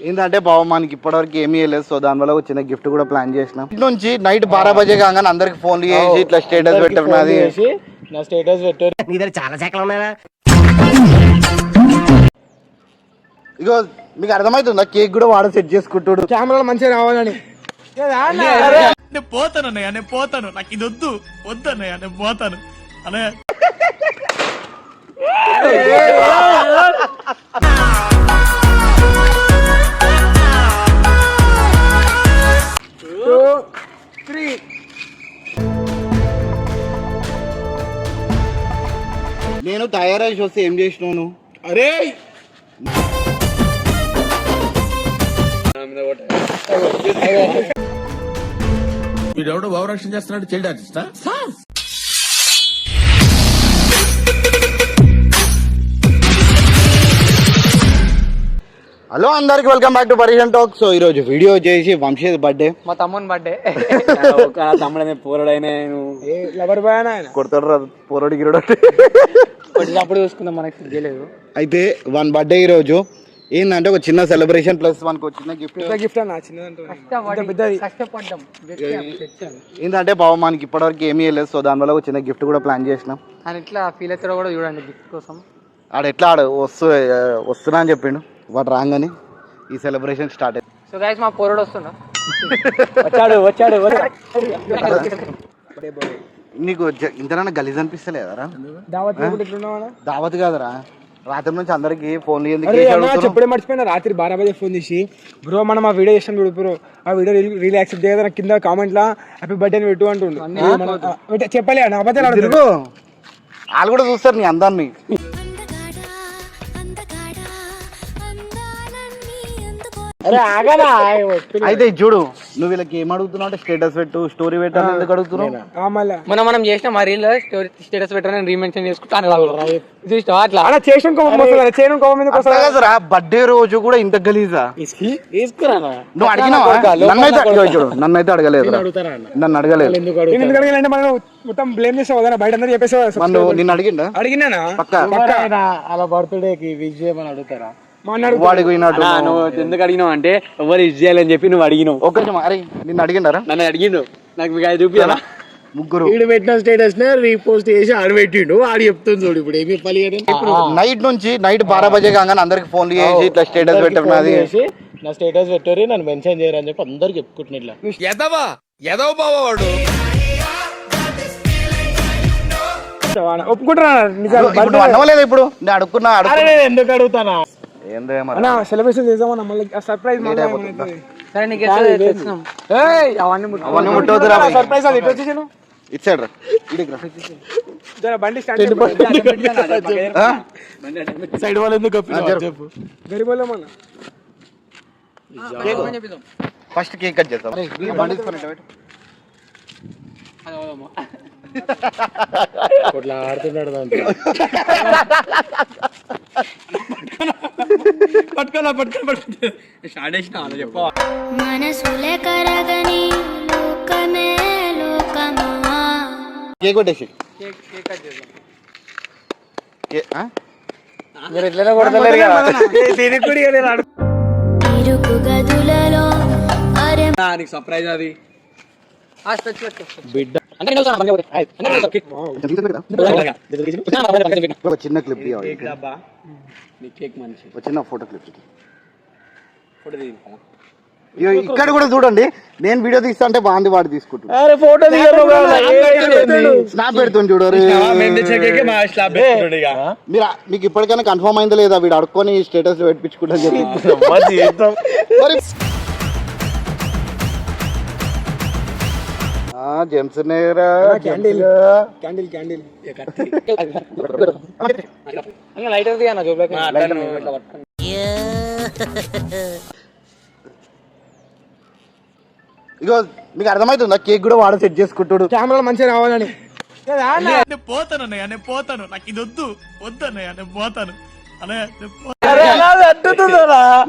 ఏంటంటే బాబు మనకి ఇప్పటివరకు ఏమీ లేదు, సో దానివల్ల ఒక చిన్న గిఫ్ట్ కూడా ప్లాన్ చేసినాం. ఇటు నుంచి నైట్ 12 బజే కాగానే అందరికి ఫోన్లు చేసి ఇట్లా స్టేటస్ పెట్టారు. నాది నా స్టేటస్ పెట్టారు. నీ దగ్గర చాలా శాఖలు ఉన్నాయా? ఇగో మీకు అర్థమవుతుందా, కేక్ కూడా వాడు సెట్ చేసుకుంటాడు కెమెరాలో మంచిగా రావాలని. నేను పోతాను అన్నయ్య, నేను పోతాను, నాకు ఇది వద్దు అన్నయ్య, నేను పోతాను అన్నయ్య. నేను తయారై చూస్తే ఏం చేసినాను. అరే వీడెవడో భావరక్షణ చేస్తున్నాడు, చైల్డ్ ఆర్టిస్టా? హలో అందరికి వెల్కమ్ బ్యాక్ టు పరిషన్ టాక్. సో ఈ రోజు వీడియో వచ్చేసి వంశీ బర్త్డే, మా తమ్ముని బర్త్డే. తమ్ముడనే పోరడైనా లవర్ బాయ్ ఆయన కొడతాడు పోరడు గిరడు. అప్పుడు చూసుకుందాం, మనకి తెలియలేదు. అయితే వన్ బర్త్డే ఈ రోజు ఏంటంటే ఒక చిన్న సెలబ్రేషన్ ప్లస్ మనకు ఒక చిన్న గిఫ్ట్. గిఫ్ట్ అన్న చిన్నదంటే కష్టపడ్డాం. ఏంటంటే బాబు మనకి ఇప్పటివరకు ఏమీ లేదు, సో దానివల్ల ఒక చిన్న గిఫ్ట్ కూడా ప్లాన్ చేసినాం. అని ఇట్లా ఫీల్ అవుతాడో కూడా చూడండి గిఫ్ట్ కోసం. ఆడ వస్తున్నా అని చెప్పిండు. వాడు రాగానే ఈ సెలబ్రేషన్ స్టార్ట్ అయింది. సో గైస్ మా పోరడు వస్తుండ వచ్చాడు. నీకు ఇంతనన్నా గలీజ్ అనిపిస్తలేదరా? దావత్ కాదరా, రాత్రి నుంచి అందరికి ఫోన్లు చెప్పుడే మర్చిపోయినా. రాత్రి 12 బజే ఫోన్ చేసి బ్రో మనం ఆ వీడియో చేసాం చూడు బ్రో, ఆ వీడియో రీల్ యాక్సెప్ట్ చేయదా కింద కామెంట్ లా హ్యాపీ బర్త్డే అని పెట్టు అంటుండు. చెప్పలే నా అబద్ధాలు వాళ్ళు కూడా చూస్తారు నీ అందాన్ని. అయితే చూడు, నువ్వు వీళ్ళకి ఏం అడుగుతున్నావు అంటే స్టేటస్ పెట్టు, స్టోరీ పెట్టాలని ఎందుకు అడుగుతున్నావు? మనం చేసిన మా రీల్ స్టేటస్ పెట్టాలని రీమెన్షన్ చేసుకుంటాను. బర్త్డే రోజు కూడా ఇంత గలీజా? నువ్వు అడిగినావా? నన్నైతే అడగలేదు. నన్ను అడగలేదు. మొత్తం బ్లేమ్ చేసావు కదా, బయట అందరూ చెప్పేసావు. నిన్ను అడిగిందా? అడిగినా అలా బర్త్డేకి విష్ చేయమని అడుగుతారా? నువ్వు ఎందుకు అడిగినావు అంటే ఎవరు ఇజ్ చేయాలని చెప్పి నువ్వు అడిగినావు. ఒక్క అరే నిన్ను అడిగిండారా? నన్ను అడిగిండు, నాకు మీకు అది చూపియాలా? ముగ్గురు వీడు పెట్టిన స్టేటస్ నే రీపోస్ట్ చేసి ఆడు పెట్టిండు. ఆడు చెప్తుంది చూడు ఇప్పుడు ఏమి చెప్పాలి. నైట్ 12 బజే కాగానే అందరికి ఫోన్లు చేసి ఇట్లా స్టేటస్ పెట్టారు. నాది నా స్టేటస్ పెట్టారు, నన్ను మెన్షన్ చేయరు అని చెప్పి అందరు చెప్పుకుంటున్నా. ఇట్లా ఎదవ బావాడు ఒప్పుకుంటున్నా. అనవలేదు ఇప్పుడు నేను అడుక్కున్నా. ఎందుకు అడుగుతానా? సెలబ్రేషన్ చేద్దామన్నా మళ్ళీ సర్ప్రైజ్. ఇచ్చాడు బండి సైడ్ వాళ్ళు ఎందుకు గరిబోళ్ళమన్నా. ఫస్ట్ కేక్ కట్ చేద్దాం. ఇట్లా ఆడుతున్నాడు దాంట్లో. కేక్ కొట్టేసి మీరు ఎట్లైనా కొడతలేరు సర్ప్రైజ్ అది బిడ్డ. చిన్న క్లిప్, చిన్న ఫోటో క్లిప్. ఇక్కడ కూడా చూడండి, నేను వీడియో తీస్తా అంటే బాగుంది, వాడు తీసుకుంటాడు. స్నాప్ పెడుతుంది చూడు. మీరు మీకు ఇప్పటికైనా కన్ఫర్మ్ అయిందా లేదా? వీడు అడుక్కొని స్టేటస్ పెట్టించుకుంటా చెప్పి జెమ్స్ ఇగో మీకు అర్థమవుతుందా, కేక్ కూడా వాడు సెట్ చేసుకుంటాడు కెమెరాలో మంచిగా రావాలని. నేను పోతాను అన్నయ్య, నేను పోతాను, నాకు ఇది వద్దు అన్నయ్య, నేను పోతాను అన్నయ్య.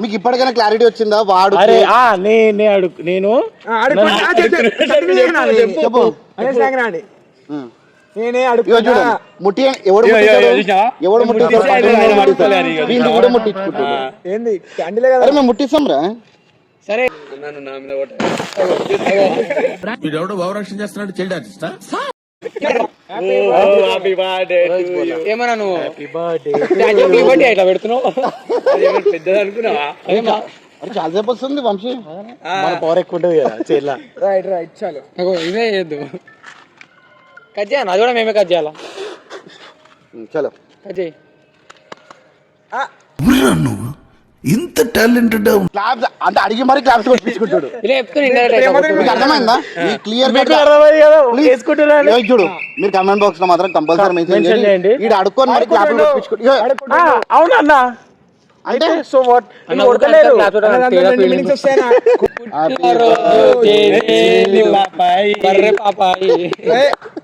మీకు ఇప్పటికైనా క్లారిటీ వచ్చిందా? వాడు నేనే ఇగో అడుగుతున్నా చూడు ముట్టి ఎవడు ముట్టిస్తాడు? ఎవడు ముట్టిస్తాడు? వీళ్ళు కూడా ముట్టించుకుంటాడు. ఏంది క్యాండిలే కదా అరే మేము ముట్టిస్తాం రా. సరే వీడెవడో భావరక్షణ చేస్తున్నాడు చైల్డ్ ఆర్టిస్టా ఏమన్నా నువ్వు బర్త్డే ఇట్లా పెడుతున్నావు పెద్దది అనుకున్నావా? అరే చాలాసేపు వస్తుంది వంశీ. పవర్ ఎక్కువ ఉంటుంది కదా చేయాల. రైట్ రైట్ చాలు ఇదే చేయొద్దు. కట్ చేయాలి అది కూడా మేమే కట్ చేయాలా? చలో కట్ చేయి. నువ్వు ఇంత టాలెంటెడ్ క్లాప్స్ అంటే అడిగి మరి క్లాప్స్ కొట్టించుకుంటాడు. ఇలా చెప్తున్నా మీకు అర్థమైందా? ఈ క్లియర్ చూడు మీరు కమెంట్ బాక్స్ లో మాత్రం కంపల్సరీ మెన్షన్ చేయండి. ఈడ అడుక్కొని మరి క్లాప్ కొట్టించుకుంటాడు. అవునన్నా అంటే సో వాట్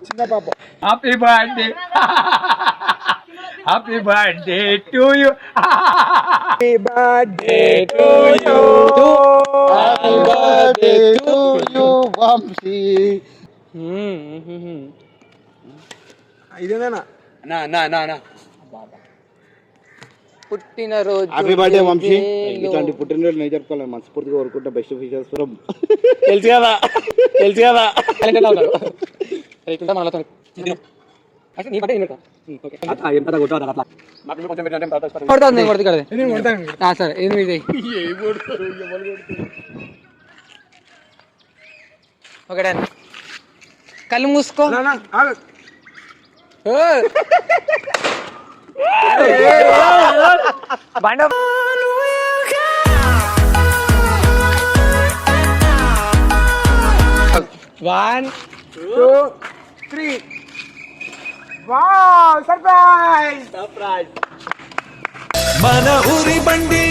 చిన్న పాప happy birthday happy birthday to you happy birthday to you happy birthday to you Vamsi. ఇదేనా నా నా నా నా పుట్టినరోజు హ్యాపీ బర్త్డే వంశీ. ఇట్లాంటి పుట్టినరోజు నేను జరుపుకోవాలి మనస్ఫూర్తిగా కోరుకుంటా. బెస్ట్ ఫీచర్స్ తెలుసు కదా తెలుసు కదా సరే ఎనిమిది ఓకే డన్. కళ్ళు మూసుకో. బండ 1 2 3 వావ్ సర్ప్రైజ్ మన ఊరి బండి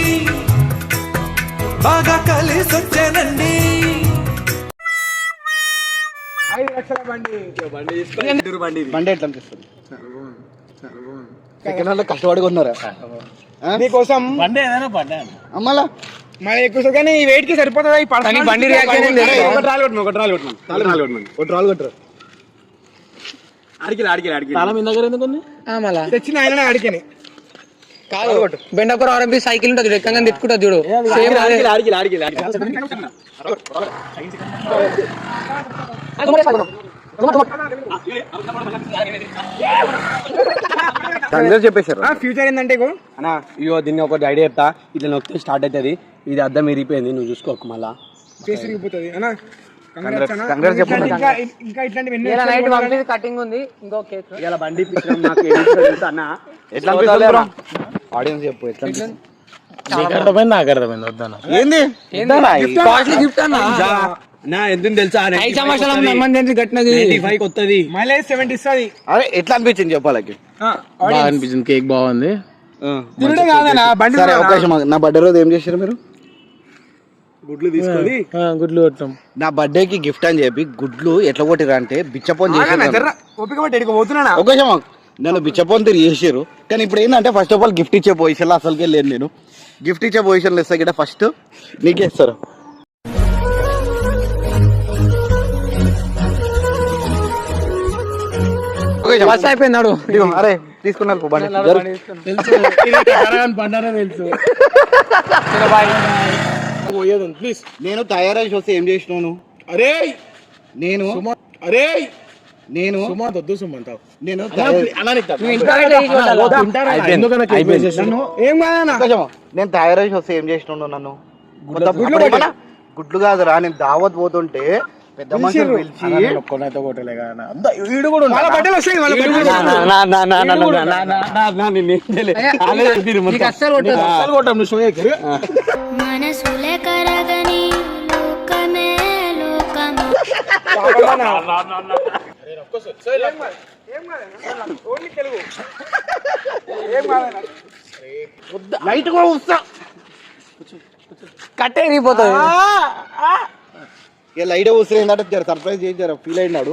బాగా కలిసొచ్చానండి. 5 లక్షల బండి బండి ఎట్లా అనిపిస్తుంది? సెకండ్ హ్యాండ్ కష్టపడి కొన్నారా? నీకోసం అమ్మాలా మరి ఎక్కువ కానీ ఈ వెయిట్ కి సరిపోతుందా? ఈ పర్సనల్ బండి రియాక్షన్ ఏంది? ఒకటి రాళ్ళు కొట్టరు. మళ్ళా తెచ్చిన ఆయననే అడిగాని కాదు బెండకూర ఆర్ఎంపీ సైకిల్ ఉంటుంది రెక్కంగా తిట్టుకుంటుంది చూడు. సేమ్ అందరూ చెప్పేశారు. ఫ్యూచర్ ఏంటంటే అన్నా ఇగో దీన్ని ఒక ఐడియా చెప్తా. ఇట్లా నొక్కితే స్టార్ట్ అవుతుంది. ఇది అద్దం ఇరిగిపోయింది నువ్వు చూసుకోకు మళ్ళా ఫేస్ ఇరిగిపోతుంది అన్న. కంగ్రాట్స్ చెప్పండి. ఇంకా ఇట్లాంటివి నైట్ పంపి కటింగ్ ఉంది ఇంకో కేక్ ఇలా బండి అన్న ఎట్లా అనిపిస్తుంది బ్రో? ఆడియన్స్ చెప్పు ఎట్లా అనిపిస్తుంది? ఏంది గిఫ్ట్ అన్న నా ఎందుకు తెలుసా 5 సంవత్సరాల ఎమర్జెన్సీ కట్టినది 95 కొత్తది మైలేజ్ 70 ఇస్తుంది. అరే ఎట్లా అనిపించింది చెప్పాలకి? అనిపించింది. కేక్ బాగుంది. తినడే కాదన్నా బండి. సరే అవకాశం నా బర్త్డే రోజు ఏం చేశారు మీరు? గుడ్లు తీసుకొని గుడ్లు కొట్టాం. నా బర్త్డేకి గిఫ్ట్ అని చెప్పి గుడ్లు ఎట్లా కొట్టిరు అంటే బిచ్చపోన్ చేశారు. ఓపిక పట్టి పోతున్నా అవకాశం నన్ను బిచ్చపోన్ తిరిగి చేసారు. కానీ ఇప్పుడు ఏంటంటే ఫస్ట్ ఆఫ్ ఆల్ గిఫ్ట్ ఇచ్చే పొజిషన్ లో అసలుకే లేదు. నేను గిఫ్ట్ ఇచ్చే పొజిషన్ లో ఇస్తా గిట్ట ఫస్ట్ నీకే ఇస్తారు. అయిపోయినాడు. అరే తీసుకున్నారు ప్లీజ్. నేను తయారై చూస్తే ఏం చేసినాను? అరే నేను అరే నేను వద్దు సుమంతావు నేను ఏం కాదన్నా. నేను తయారై చూస్తే ఏం చేసినాను? నన్ను గుడ్లు కాదురా, నేను దావత్ పోతుంటే పెద్ద మనుషులు పిలిచి మనసులే కరగని లోకమే లోకము. లైట్ కూడా వస్తా కట్టే ఎరిగిపోతుంది. ఇక లైట్ వస్తే ఏంటంటే సర్ప్రైజ్ చేయించారు. ఫీల్ అయినాడు.